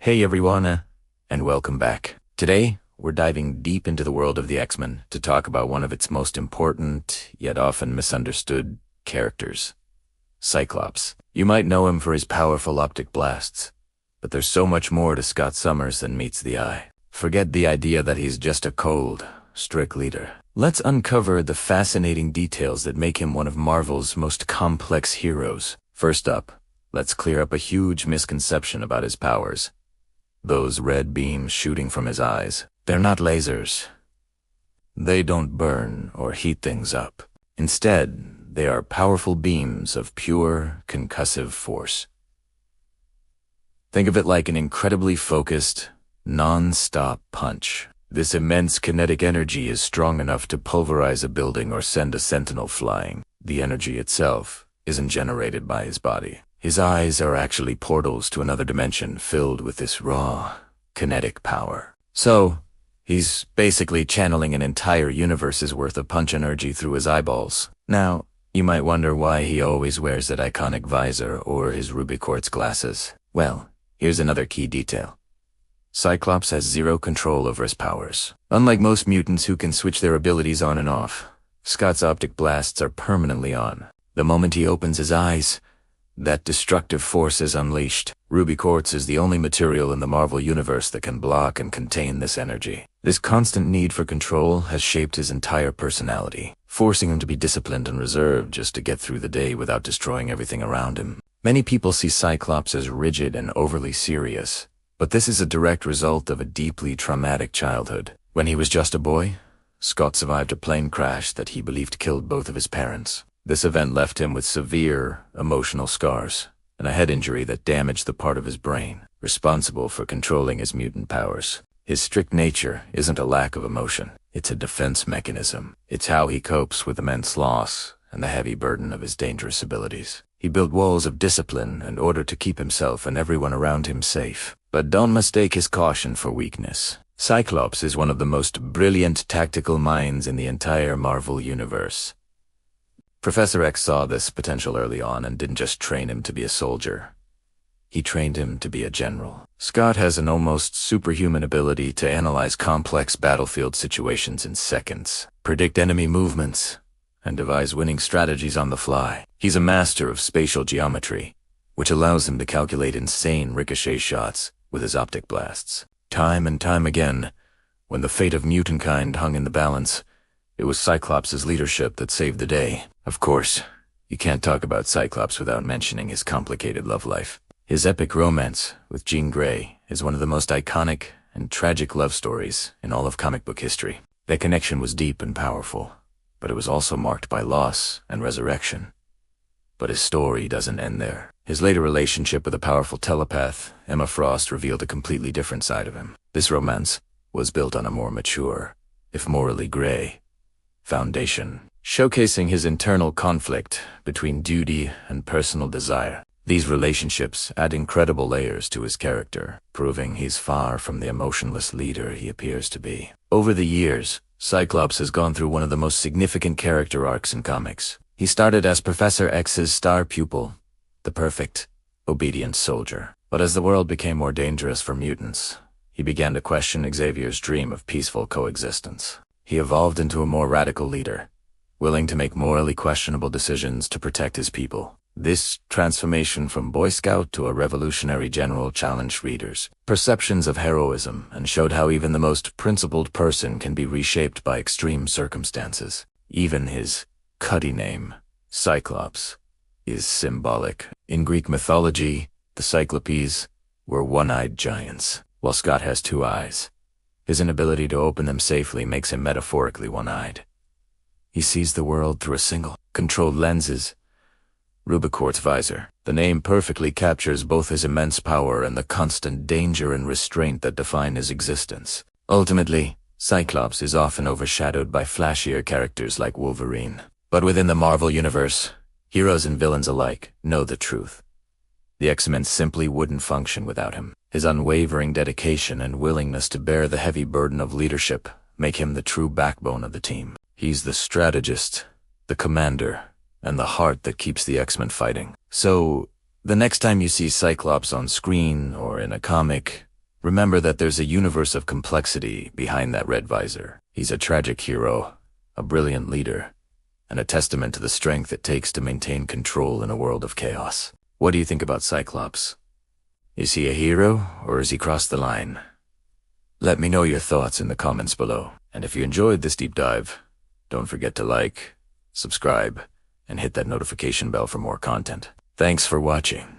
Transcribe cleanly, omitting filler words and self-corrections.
Hey everyone, and welcome back. Today, we're diving deep into the world of the X-Men to talk about one of its most important, yet often misunderstood, characters, Cyclops. You might know him for his powerful optic blasts, but there's so much more to Scott Summers than meets the eye. Forget the idea that he's just a cold, strict leader. Let's uncover the fascinating details that make him one of Marvel's most complex heroes. First up, let's clear up a huge misconception about his powers. Those red beams shooting from his eyes, they're not lasers. They don't burn or heat things up. Instead, they are powerful beams of pure, concussive force. Think of it like an incredibly focused, non-stop punch. This immense kinetic energy is strong enough to pulverize a building or send a sentinel flying. The energy itself isn't generated by his body. His eyes are actually portals to another dimension filled with this raw, kinetic power. So, he's basically channeling an entire universe's worth of punch energy through his eyeballs. Now, you might wonder why he always wears that iconic visor or his ruby quartz glasses. Well, here's another key detail. Cyclops has zero control over his powers. Unlike most mutants who can switch their abilities on and off, Scott's optic blasts are permanently on. The moment he opens his eyes, that destructive force is unleashed. Ruby quartz is the only material in the Marvel universe that can block and contain this energy. This constant need for control has shaped his entire personality, forcing him to be disciplined and reserved just to get through the day without destroying everything around him. Many people see Cyclops as rigid and overly serious, but this is a direct result of a deeply traumatic childhood. When he was just a boy, Scott survived a plane crash that he believed killed both of his parents. This event left him with severe emotional scars and a head injury that damaged the part of his brain responsible for controlling his mutant powers. His strict nature isn't a lack of emotion, it's a defense mechanism. It's how he copes with immense loss and the heavy burden of his dangerous abilities. He built walls of discipline in order to keep himself and everyone around him safe. But don't mistake his caution for weakness. Cyclops is one of the most brilliant tactical minds in the entire Marvel universe. Professor X saw this potential early on and didn't just train him to be a soldier. He trained him to be a general. Scott has an almost superhuman ability to analyze complex battlefield situations in seconds, predict enemy movements, and devise winning strategies on the fly. He's a master of spatial geometry, which allows him to calculate insane ricochet shots with his optic blasts. Time and time again, when the fate of mutant kind hung in the balance, it was Cyclops' leadership that saved the day. Of course, you can't talk about Cyclops without mentioning his complicated love life. His epic romance with Jean Grey is one of the most iconic and tragic love stories in all of comic book history. Their connection was deep and powerful, but it was also marked by loss and resurrection. But his story doesn't end there. His later relationship with a powerful telepath, Emma Frost, revealed a completely different side of him. This romance was built on a more mature, if morally gray, foundation, showcasing his internal conflict between duty and personal desire. These relationships add incredible layers to his character, proving he's far from the emotionless leader he appears to be. Over the years, Cyclops has gone through one of the most significant character arcs in comics. He started as Professor X's star pupil, the perfect, obedient soldier. But as the world became more dangerous for mutants, he began to question Xavier's dream of peaceful coexistence. He evolved into a more radical leader, willing to make morally questionable decisions to protect his people. This transformation from Boy Scout to a revolutionary general challenged readers' perceptions of heroism and showed how even the most principled person can be reshaped by extreme circumstances. Even his cutty name, Cyclops, is symbolic. In Greek mythology, the Cyclopes were one-eyed giants, while Scott has two eyes. His inability to open them safely makes him metaphorically one-eyed. He sees the world through a single, controlled lenses, ruby quartz visor. The name perfectly captures both his immense power and the constant danger and restraint that define his existence. Ultimately, Cyclops is often overshadowed by flashier characters like Wolverine. But within the Marvel universe, heroes and villains alike know the truth. The X-Men simply wouldn't function without him. His unwavering dedication and willingness to bear the heavy burden of leadership make him the true backbone of the team. He's the strategist, the commander, and the heart that keeps the X-Men fighting. So, the next time you see Cyclops on screen or in a comic, Remember that there's a universe of complexity behind that red visor. He's a tragic hero, a brilliant leader, and a testament to the strength it takes to maintain control in a world of chaos. What do you think about Cyclops? Is he a hero, or has he crossed the line? Let me know your thoughts in the comments below. And if you enjoyed this deep dive, don't forget to like, subscribe, and hit that notification bell for more content. Thanks for watching.